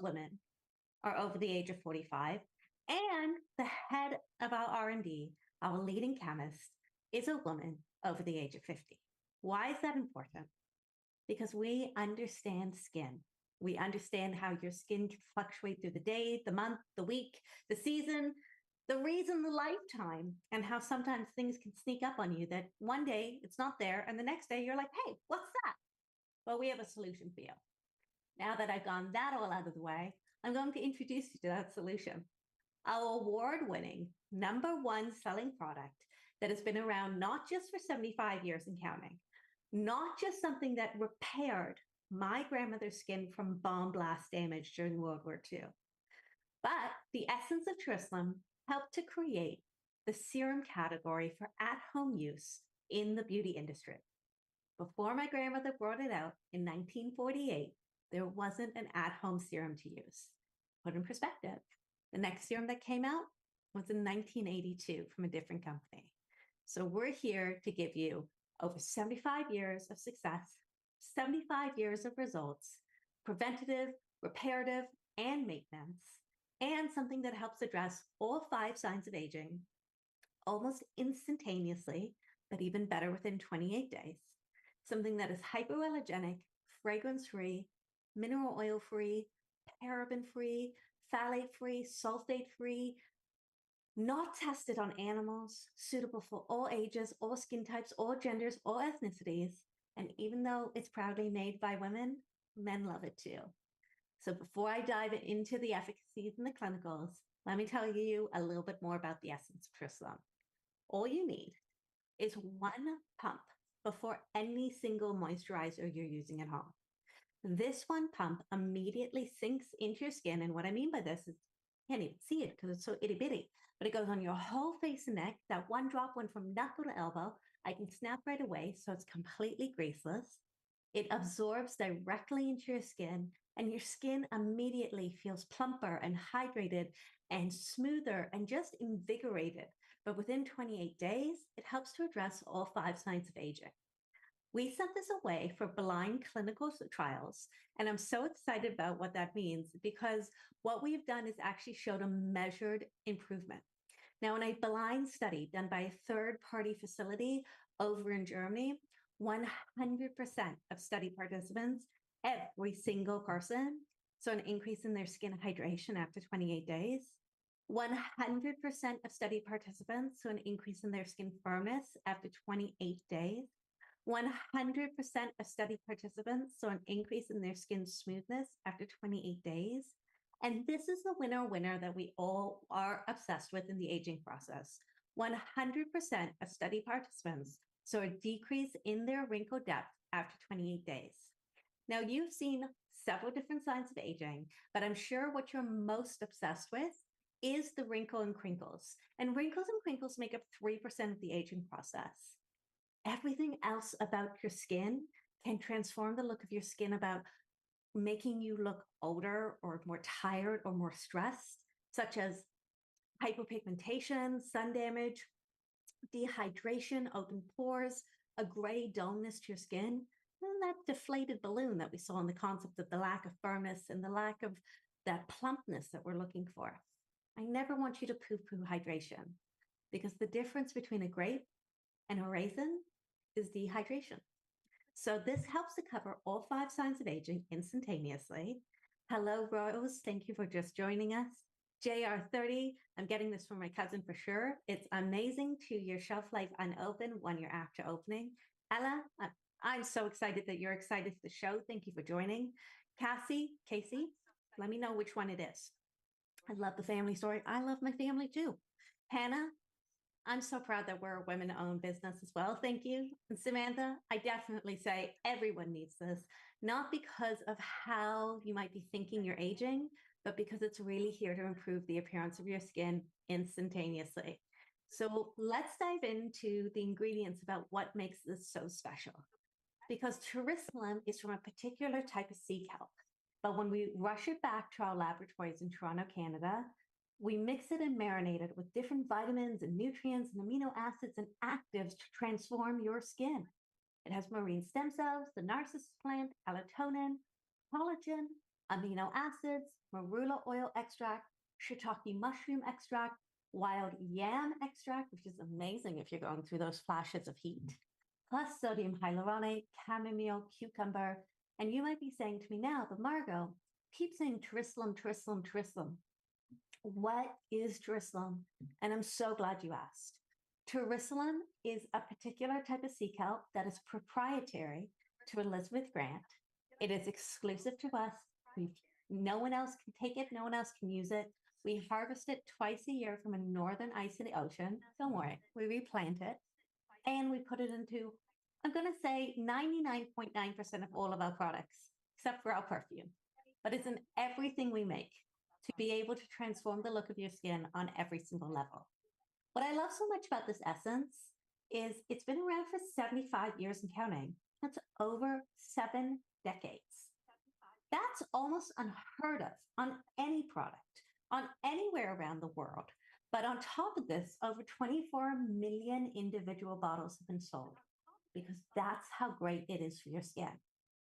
women are over the age of 45, and the head of our R&D, our leading chemist, is a woman over the age of 50. Why is that important? Because we understand skin. We understand how your skin can fluctuate through the day, the month, the week, the season, the reason, the lifetime, and how sometimes things can sneak up on you that one day it's not there, and the next day you're like, hey, what's that? Well, we have a solution for you. Now that I've gone that all out of the way, I'm going to introduce you to that solution. Our award-winning #1 selling product that has been around not just for 75 years and counting, not just something that repaired my grandmother's skin from bomb blast damage during World War II, but the essence of Jerusalem helped to create the serum category for at-home use in the beauty industry. Before my grandmother brought it out in 1948, there wasn't an at-home serum to use. Put in perspective, the next serum that came out was in 1982 from a different company. So we're here to give you over 75 years of success, 75 years of results, preventative, reparative, and maintenance, and something that helps address all 5 signs of aging almost instantaneously, but even better within 28 days. Something that is hypoallergenic, fragrance-free, mineral oil-free, paraben-free, phthalate-free, sulfate-free, not tested on animals, suitable for all ages, all skin types, all genders, all ethnicities. And even though it's proudly made by women, men love it too. So before I dive into the efficacies and the clinicals, let me tell you a little bit more about the essence of Jerusalem. All you need is 1 pump before any single moisturizer you're using at home. This 1 pump immediately sinks into your skin. And what I mean by this is you can't even see it because it's so itty bitty, but it goes on your whole face and neck. That 1 drop went from knuckle to elbow. I can snap right away, so it's completely greaseless. It absorbs directly into your skin, and your skin immediately feels plumper and hydrated and smoother and just invigorated. But within 28 days, it helps to address all 5 signs of aging. We sent this away for blind clinical trials, and I'm so excited about what that means because what we've done is actually showed a measured improvement. Now, in a blind study done by a third-party facility over in Germany, 100% of study participants, every single person, saw an increase in their skin hydration after 28 days. 100% of study participants saw an increase in their skin firmness after 28 days. 100% of study participants saw an increase in their skin smoothness after 28 days. And this is the winner that we all are obsessed with in the aging process. 100% of study participants saw a decrease in their wrinkle depth after 28 days. Now, you've seen several different signs of aging, but I'm sure what you're most obsessed with is the wrinkle and crinkles. And wrinkles and crinkles make up 3% of the aging process. Everything else about your skin can transform the look of your skin, about making you look older or more tired or more stressed, such as hypopigmentation, sun damage, dehydration, open pores, a gray dullness to your skin, and that deflated balloon that we saw in the concept of the lack of firmness and the lack of that plumpness that we're looking for. I never want you to poo-poo hydration because the difference between a grape and a raisin is dehydration. So this helps to cover all 5 signs of aging instantaneously. Hello, Rose. Thank you for just joining us. JR30, I'm getting this from my cousin for sure. It's amazing 2-year shelf life unopened, 1 year after opening. Ella, I'm so excited that you're excited for the show. Thank you for joining. Casey, let me know which one it is. I love the family story. I love my family too. Hannah, I'm so proud that we're a women-owned business as well. Thank you. And Samantha, I definitely say everyone needs this, not because of how you might be thinking you're aging, but because it's really here to improve the appearance of your skin instantaneously. So let's dive into the ingredients about what makes this so special. Because Jerusalem is from a particular type of sea kelp. But when we rush it back to our laboratories in Toronto, Canada, we mix it and marinate it with different vitamins and nutrients and amino acids and actives to transform your skin. It has marine stem cells, the narcissus plant, melatonin, collagen, amino acids, marula oil extract, shiitake mushroom extract, wild yam extract, which is amazing if you're going through those flashes of heat, plus sodium hyaluronate, chamomile, cucumber. And you might be saying to me now, but Margot, keep saying Jerusalem, Jerusalem, Jerusalem. What is Jerusalem? And I'm so glad you asked. Jerusalem is a particular type of sea kelp that is proprietary to Elizabeth Grant. It is exclusive to us. No one else can take it. No one else can use it. We harvest it twice a year from a northern ice in the ocean. Don't worry, we replant it and we put it into, I'm going to say 99.9% of all of our products, except for our perfume. But it's in everything we make to be able to transform the look of your skin on every single level. What I love so much about this essence is it's been around for 75 years and counting. That's over 7 decades. That's almost unheard of on any product, on anywhere around the world. But on top of this, over 24 million individual bottles have been sold because that's how great it is for your skin.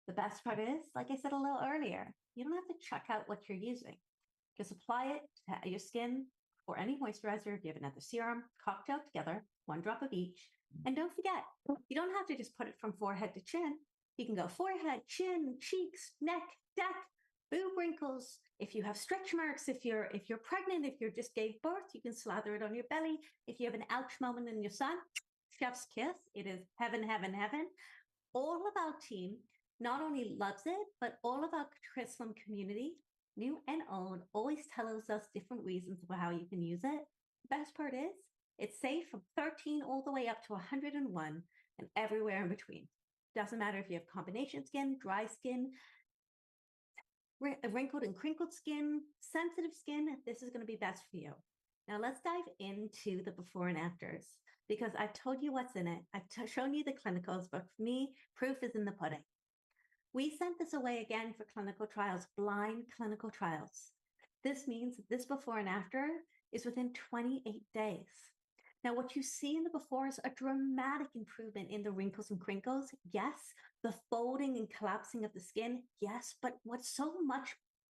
The best part is, like I said a little earlier, you don't have to check out what you're using. Just apply it to your skin or any moisturizer. If you have another serum, cocktail together, 1 drop of each. And don't forget, you don't have to just put it from forehead to chin. You can go forehead, chin, cheeks, neck, neck, boob wrinkles. If you have stretch marks, if you're pregnant, if you just gave birth, you can slather it on your belly. If you have an ouch moment in your son, chef's kiss. It is heaven, heaven, heaven. All of our team not only loves it, but all of our Jerusalem community, new and old, always tells us different reasons for how you can use it. The best part is it's safe from 13 all the way up to 101 and everywhere in between. Doesn't matter if you have combination skin, dry skin, wrinkled and crinkled skin, sensitive skin, this is going to be best for you. Now let's dive into the before and afters because I've told you what's in it. I've shown you the clinicals, but for me, proof is in the pudding. We sent this away again for clinical trials, blind clinical trials. This means that this before and after is within 28 days. Now, what you see in the before is a dramatic improvement in the wrinkles and crinkles. Yes, the folding and collapsing of the skin. Yes, but what's so much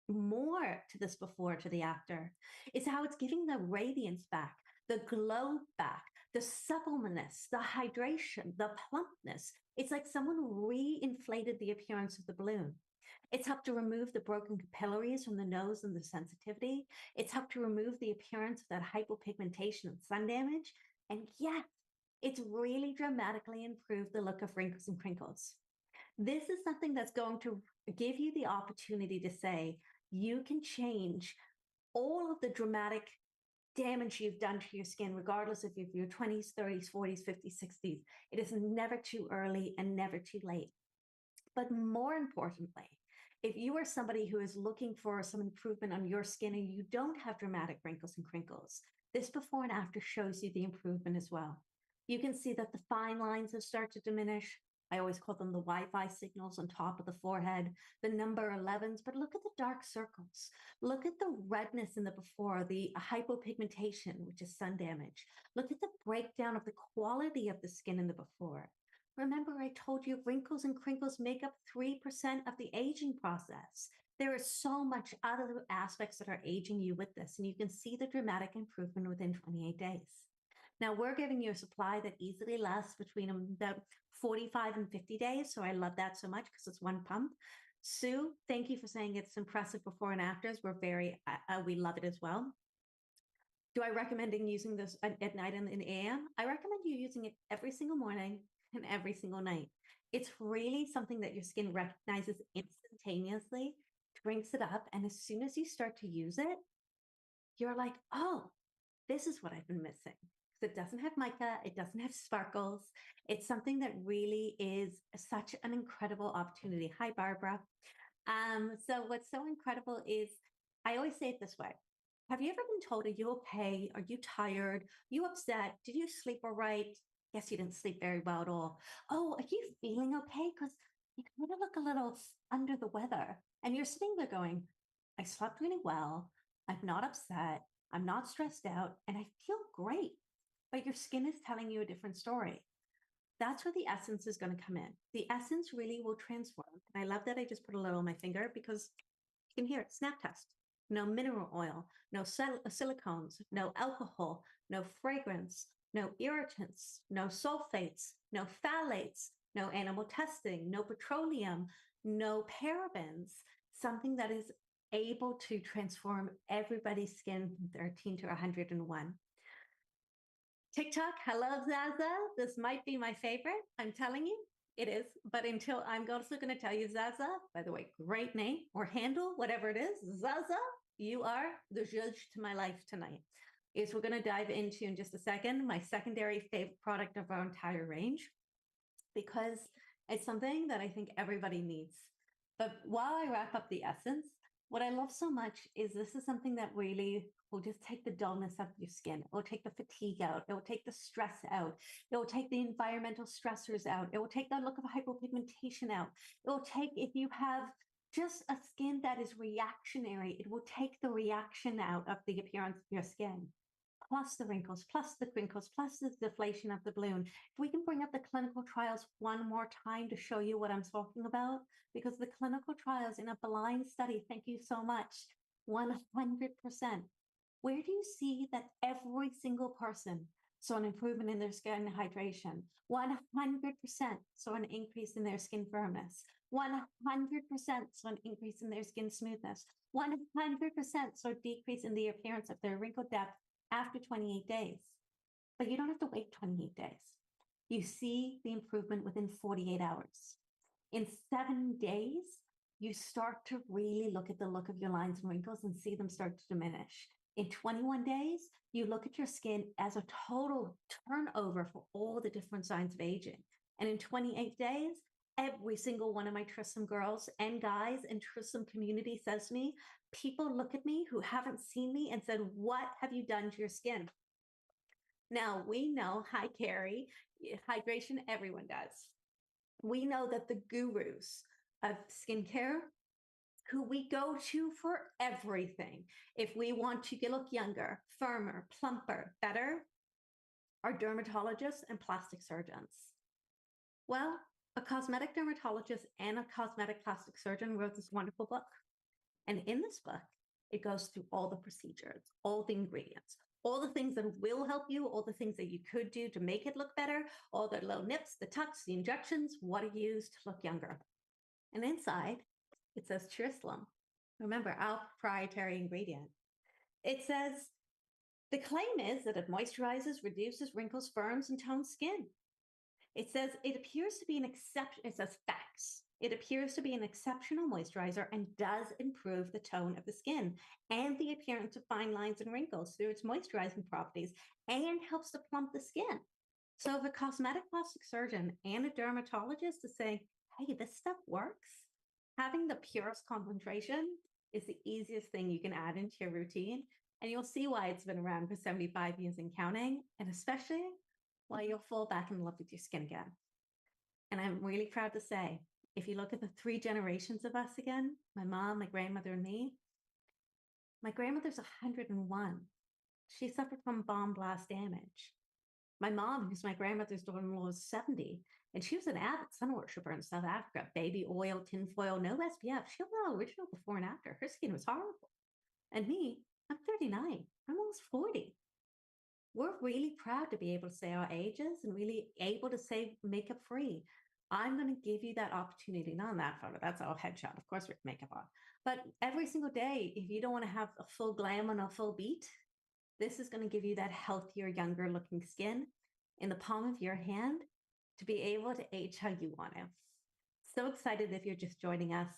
more to this before to the after is how it's giving the radiance back, the glow back, the suppleness, the hydration, the plumpness. It's like someone re-inflated the appearance of the balloon. It's helped to remove the broken capillaries from the nose and the sensitivity. It's helped to remove the appearance of that hypopigmentation and sun damage. And yet, it's really dramatically improved the look of wrinkles and crinkles. This is something that's going to give you the opportunity to say, you can change all of the dramatic damage you've done to your skin, regardless if you're 20s, 30s, 40s, 50s, 60s. It is never too early and never too late. But more importantly, if you are somebody who is looking for some improvement on your skin and you don't have dramatic wrinkles and crinkles, this before and after shows you the improvement as well. You can see that the fine lines have started to diminish. I always call them the Wi-Fi signals on top of the forehead, the number 11s, but look at the dark circles. Look at the redness in the before, the hypopigmentation, which is sun damage. Look at the breakdown of the quality of the skin in the before. Remember, I told you wrinkles and crinkles make up 3% of the aging process. There is so much other aspects that are aging you with this, and you can see the dramatic improvement within 28 days. Now, we're giving you a supply that easily lasts between about 45 and 50 days. So I love that so much because it's 1 pump. Sue, thank you for saying it's impressive before and afters. We love it as well. Do I recommend using this at night and in the AM? I recommend you using it every single morning and every single night. It's really something that your skin recognizes instantaneously, drinks it up, and as soon as you start to use it, you're like, oh, this is what I've been missing. It doesn't have mica, it doesn't have sparkles. It's something that really is such an incredible opportunity. Hi, Barbara. So what's so incredible is, I always say it this way. Have you ever been told, are you okay? Are you tired? Are you upset? Did you sleep all right? Yes, you didn't sleep very well at all. Oh, are you feeling okay? Because you kind of look a little under the weather. And you're sitting there going, I slept really well. I'm not upset. I'm not stressed out. And I feel great. But your skin is telling you a different story. That's where the essence is going to come in. The essence really will transform. And I love that I just put a little on my finger because You can hear it, snap test. No mineral oil, no silicones, no alcohol, no fragrance, no irritants, no sulfates, no phthalates, no animal testing, no petroleum, no parabens, something that is able to transform everybody's skin from 13 to 101. TikTok, I love Zaza. This might be my favorite. I'm telling you, it is. But until I'm also going to tell you, Zaza, by the way, great name or handle, whatever it is, Zaza, you are the judge to my life tonight. Is we're going to dive into in just a second my secondary favorite product of our entire range, because it's something that I think everybody needs. But while I wrap up the essence, what I love so much is this is something that really will just take the dullness out of your skin. It will take the fatigue out. It will take the stress out. It will take the environmental stressors out. It will take the look of hypopigmentation out. It will take, if you have just a skin that is reactionary, it will take the reaction out of the appearance of your skin, plus the wrinkles, plus the crinkles, plus the deflation of the balloon. If we can bring up the clinical trials one more time to show you what I'm talking about, because the clinical trials in a blind study, thank you so much, 100%. Where do you see that every single person saw an improvement in their skin hydration? 100% saw an increase in their skin firmness. 100% saw an increase in their skin smoothness. 100% saw a decrease in the appearance of their wrinkle depth after 28 days. But you don't have to wait 28 days. You see the improvement within 48 hours. In 7 days, you start to really look at the look of your lines and wrinkles and see them start to diminish. In 21 days, you look at your skin as a total turnover for all the different signs of aging. And in 28 days, every single one of my Trissom girls and guys in Trissom community says to me, people look at me who haven't seen me and said, what have you done to your skin? Now, we know, hi, Carrie, hydration, everyone does. We know that the gurus of skincare, who we go to for everything, if we want to look younger, firmer, plumper, better, are dermatologists and plastic surgeons. Well, a cosmetic dermatologist and a cosmetic plastic surgeon wrote this wonderful book. And in this book, it goes through all the procedures, all the ingredients, all the things that will help you, all the things that you could do to make it look better, all the little nips, the tucks, the injections, what to use to look younger. And inside, it says Trislam. Remember, our proprietary ingredient. It says, the claim is that it moisturizes, reduces wrinkles, firms, and tones skin. It says it appears to be an exception. It says facts. It appears to be an exceptional moisturizer and does improve the tone of the skin and the appearance of fine lines and wrinkles through its moisturizing properties and helps to plump the skin. So if a cosmetic plastic surgeon and a dermatologist is saying, hey, this stuff works, having the purest concentration is the easiest thing you can add into your routine. And you'll see why it's been around for 75 years and counting, and especially why you'll fall back in love with your skin again. And I'm really proud to say, if you look at the 3 generations of us again, my mom, my grandmother, and me, my grandmother's 101. She suffered from bomb blast damage. My mom, who's my grandmother's daughter-in-law, is 70, and she was an avid sun worshiper in South Africa. Baby oil, tinfoil, no SPF. She was original before and after. Her skin was horrible. And me, I'm 39. I'm almost 40. We're really proud to be able to say our ages and really able to say makeup free. I'm going to give you that opportunity, not in that photo, that's our headshot, of course with makeup on, but every single day, if you don't want to have a full glam and a full beat, this is going to give you that healthier, younger looking skin in the palm of your hand to be able to age how you want to. So excited if you're just joining us.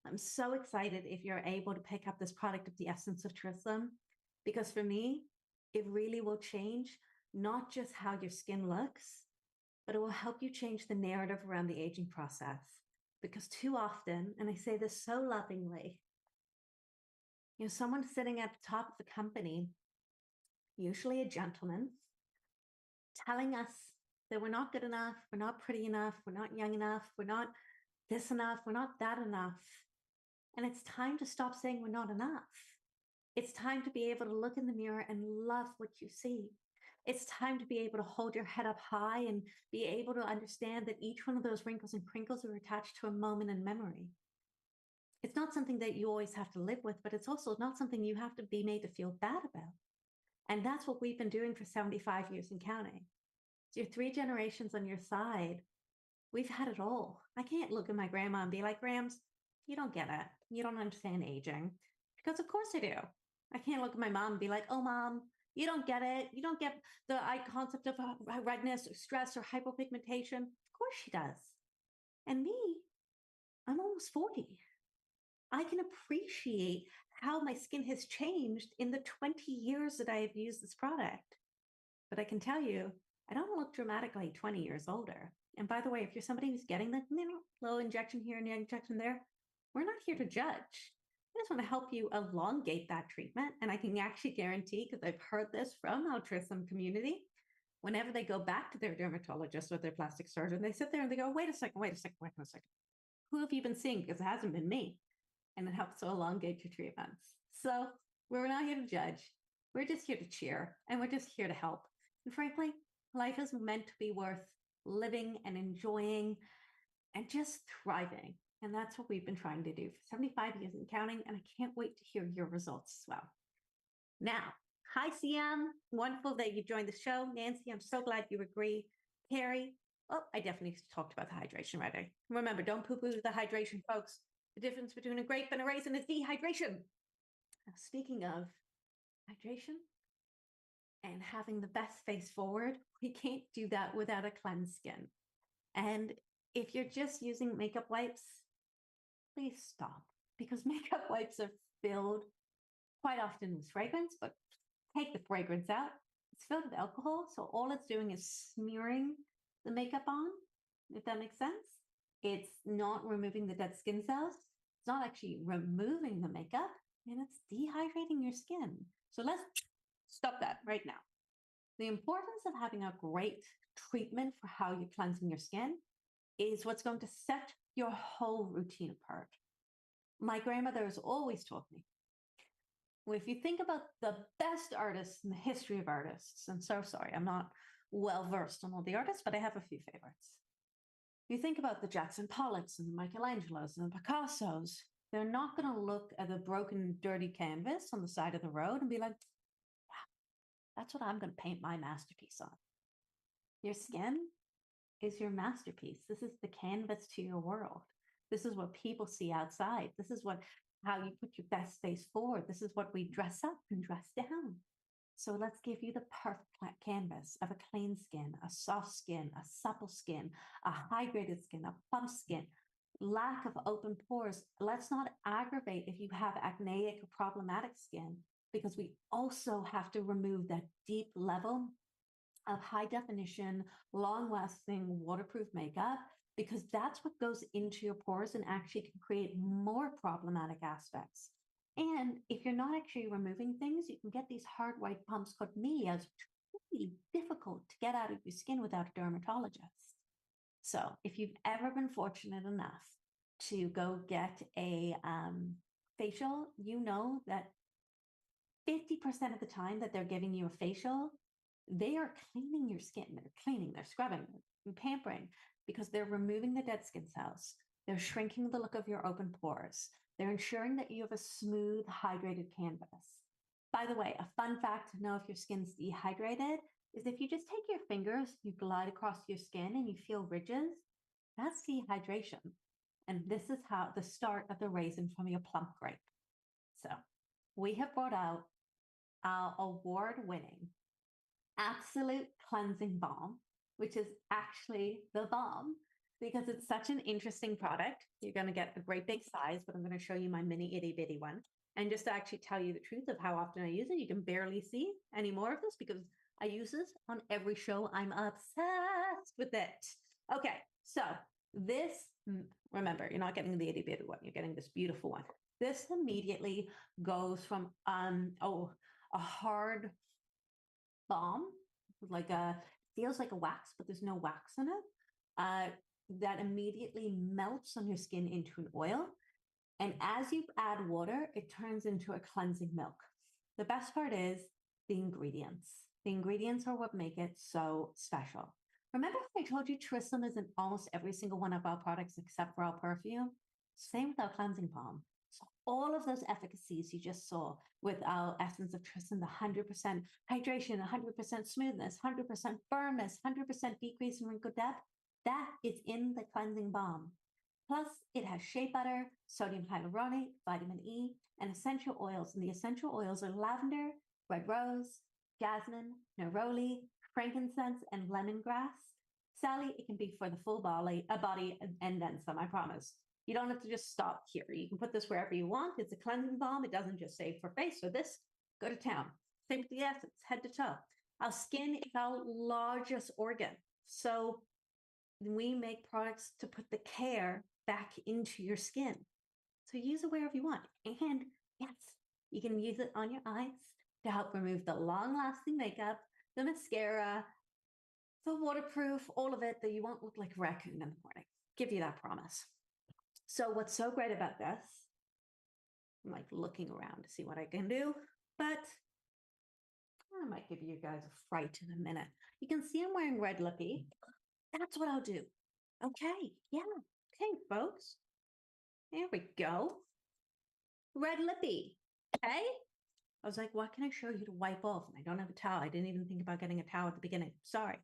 I'm so excited if you're able to pick up this product of the essence of Trislam, because for me, it really will change not just how your skin looks, but it will help you change the narrative around the aging process. Because too often, and I say this so lovingly, someone sitting at the top of the company, usually a gentleman, telling us that we're not good enough, we're not pretty enough, we're not young enough, we're not this enough, we're not that enough. And it's time to stop saying we're not enough. It's time to be able to look in the mirror and love what you see. It's time to be able to hold your head up high and be able to understand that each one of those wrinkles and crinkles are attached to a moment in memory. It's not something that you always have to live with, but it's also not something you have to be made to feel bad about. And that's what we've been doing for 75 years and counting. So your three generations on your side, we've had it all. I can't look at my grandma and be like, Grams, you don't get it. You don't understand aging. Because of course I do. I can't look at my mom and be like, oh, mom, you don't get it. You don't get the concept of redness or stress or hypopigmentation. Of course she does. And me, I'm almost 40. I can appreciate how my skin has changed in the 20 years that I have used this product. But I can tell you, I don't look dramatically 20 years older. And by the way, if you're somebody who's getting the little injection here and the injection there, we're not here to judge. I just want to help you elongate that treatment. And I can actually guarantee, because I've heard this from our Trissom community, whenever they go back to their dermatologist or their plastic surgeon, they sit there and they go, wait a second. Who have you been seeing? Because it hasn't been me. And it helps to elongate your treatments. So we're not here to judge. We're just here to cheer, and we're just here to help. And frankly, life is meant to be worth living and enjoying and just thriving. And that's what we've been trying to do for 75 years and counting. And I can't wait to hear your results as well. Now, hi, CM. Wonderful that you joined the show. Nancy, I'm so glad you agree. Carrie, oh, I definitely talked about the hydration right. Remember, don't poo-poo the hydration, folks. The difference between a grape and a raisin is dehydration. Now, speaking of hydration and having the best face forward, we can't do that without a cleansed skin. And if you're just using makeup wipes, please stop, because makeup wipes are filled quite often with fragrance, but take the fragrance out. It's filled with alcohol, so all it's doing is smearing the makeup on, if that makes sense. It's not removing the dead skin cells. It's not actually removing the makeup, and it's dehydrating your skin. So let's stop that right now. The importance of having a great treatment for how you're cleansing your skin is what's going to set your whole routine apart. My grandmother has always told me, well, if you think about the best artists in the history of artists, and so sorry, I'm not well versed on all the artists, but I have a few favorites. You think about the Jackson Pollocks and the Michelangelos and the Picassos, they're not going to look at the broken, dirty canvas on the side of the road and be like, wow, that's what I'm going to paint my masterpiece on. Your skin is your masterpiece. This is the canvas to your world. This is what people see outside. This is how you put your best face forward. This is what we dress up and dress down. So let's give you the perfect canvas of a clean skin, a soft skin, a supple skin, a hydrated skin, a plump skin, lack of open pores. Let's not aggravate if you have acneic or problematic skin, because we also have to remove that deep level of high definition, long lasting, waterproof makeup, because that's what goes into your pores and actually can create more problematic aspects. And if you're not actually removing things, you can get these hard white bumps called melias, really difficult to get out of your skin without a dermatologist. So if you've ever been fortunate enough to go get a facial, you know that 50% of the time that they're giving you a facial, they are cleaning your skin. They're cleaning, they're scrubbing, they're pampering, because they're removing the dead skin cells. They're shrinking the look of your open pores. They're ensuring that you have a smooth, hydrated canvas. By the way, a fun fact to know if your skin's dehydrated is if you just take your fingers, you glide across your skin and you feel ridges, that's dehydration. And this is how the start of the raisin from your plump grape. So we have brought out our award-winning Absolute Cleansing Balm, which is actually the balm because it's such an interesting product. You're going to get a great big size, but I'm going to show you my mini itty bitty one. And just to actually tell you the truth of how often I use it, you can barely see any more of this because I use this on every show. I'm obsessed with it. Okay, so this, remember, you're not getting the itty bitty one. You're getting this beautiful one. This immediately goes from a hard balm, feels like a wax, but there's no wax in it. That immediately melts on your skin into an oil. And as you add water, it turns into a cleansing milk. The best part is the ingredients. The ingredients are what make it so special. Remember I told you Trissom is in almost every single one of our products except for our perfume? Same with our cleansing balm. all of those efficacies you just saw with our essence of tristan, the 100% hydration, 100% smoothness, 100% firmness, 100% decrease in wrinkle depth, that is in the cleansing balm. Plus, it has shea butter, sodium hyaluronate, vitamin E, and essential oils. And the essential oils are lavender, red rose, jasmine, neroli, frankincense, and lemongrass. Sally, it can be for the full body, and then some, I promise. You don't have to just stop here. You can put this wherever you want. It's a cleansing balm. It doesn't just say for face or this. Go to town. Same with the essence, head to toe. Our skin is our largest organ. So we make products to put the care back into your skin. So use it wherever you want. And yes, you can use it on your eyes to help remove the long-lasting makeup, the mascara, the waterproof, all of it, that you won't look like a raccoon in the morning. Give you that promise. So what's so great about this, I'm like looking around to see what I can do, but I might give you guys a fright in a minute. You can see I'm wearing red lippy. That's what I'll do. Okay, yeah. Okay, folks. There we go. Red lippy. Okay. I was like, what can I show you to wipe off? And I don't have a towel. I didn't even think about getting a towel at the beginning. Sorry.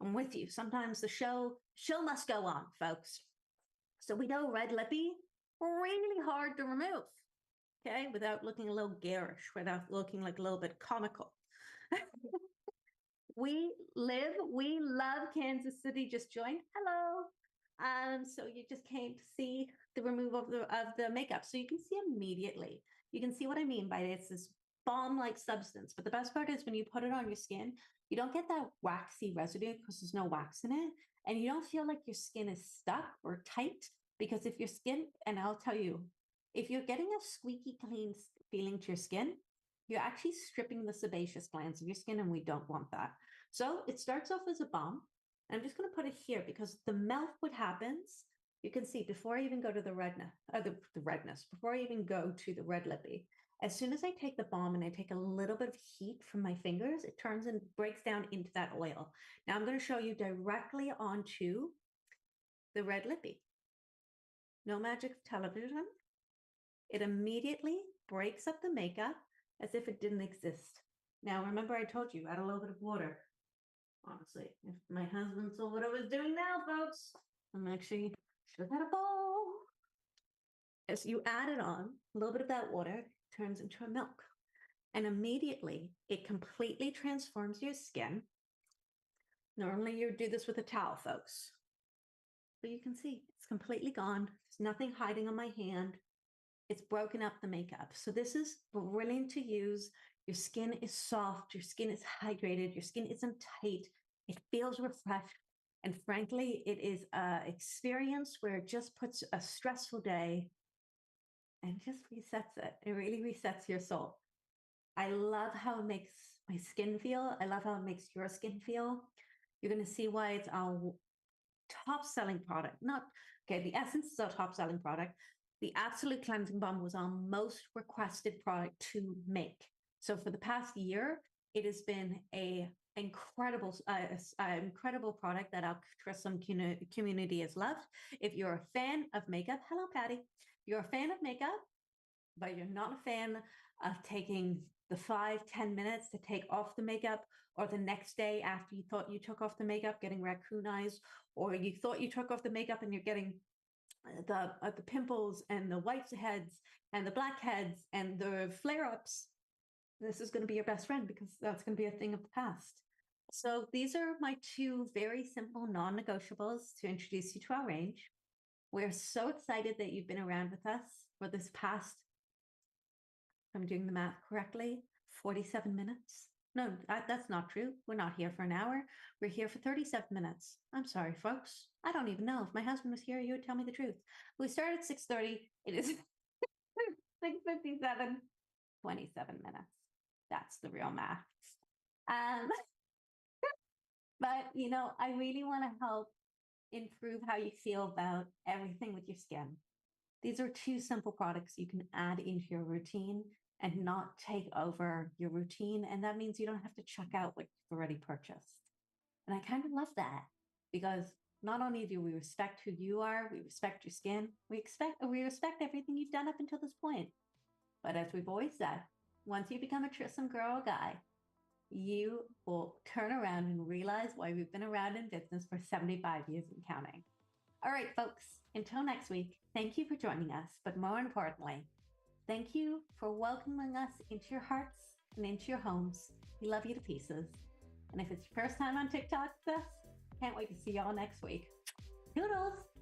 I'm with you. Sometimes the show must go on, folks. So we know red lippy, really hard to remove. Okay, without looking a little garish, without looking like a little bit comical. We love Kansas City. Just joined. Hello. So you just came to see the removal of the makeup. So you can see immediately. You can see what I mean by it. It's this balm-like substance. But the best part is when you put it on your skin, you don't get that waxy residue because there's no wax in it. And you don't feel like your skin is stuck or tight, because if your skin, and I'll tell you, if you're getting a squeaky clean feeling to your skin, you're actually stripping the sebaceous glands of your skin, and we don't want that. So it starts off as a balm. I'm just going to put it here because the melt, what happens, you can see before I even go to the redness, before I even go to the red lippy, as soon as I take the balm and I take a little bit of heat from my fingers, it turns and breaks down into that oil. Now I'm going to show you directly onto the red lippy. No magic of television. It immediately breaks up the makeup as if it didn't exist. Now, remember I told you, add a little bit of water. Honestly, if my husband saw what I was doing now, folks, I'm actually should have had a bowl. As you add it on, a little bit of that water turns into a milk. And immediately, it completely transforms your skin. Normally, you would do this with a towel, folks. But you can see it's completely gone. There's nothing hiding on my hand. It's broken up the makeup. So this is brilliant to use. Your skin is soft, your skin is hydrated, your skin isn't tight, it feels refreshed. And frankly, it is an experience where it just puts a stressful day and just resets it. It really resets your soul. I love how it makes my skin feel. I love how it makes your skin feel. You're going to see why it's our top selling product. The essence is our top selling product. The Absolute Cleansing Balm was our most requested product to make. So for the past year, it has been an incredible product that our Tristan community has loved. If you're a fan of makeup, hello, Patty. You're a fan of makeup, but you're not a fan of taking the 5-10 minutes to take off the makeup, or the next day after you thought you took off the makeup, getting raccoon eyes, or you thought you took off the makeup and you're getting the pimples and the whiteheads and the blackheads and the flare-ups. This is going to be your best friend because that's going to be a thing of the past. So these are my two very simple non-negotiables to introduce you to our range. We're so excited that you've been around with us for this past, if I'm doing the math correctly, 47 minutes. No, that's not true. We're not here for an hour. We're here for 37 minutes. I'm sorry, folks. I don't even know. If my husband was here, you would tell me the truth. We started at 6:30. It is 6:57, 27 minutes. That's the real math. But, I really want to help improve how you feel about everything with your skin. These are two simple products you can add into your routine and not take over your routine. And that means you don't have to check out what you've already purchased. And I kind of love that because Not only do we respect who you are, we respect your skin, we respect everything you've done up until this point. But as we've always said, once you become a Trissom girl or guy, you will turn around and realize why we've been around in business for 75 years and counting. All right, folks, until next week, thank you for joining us. But more importantly, thank you for welcoming us into your hearts and into your homes. We love you to pieces. And if it's your first time on TikTok with us, can't wait to see y'all next week. Toodles!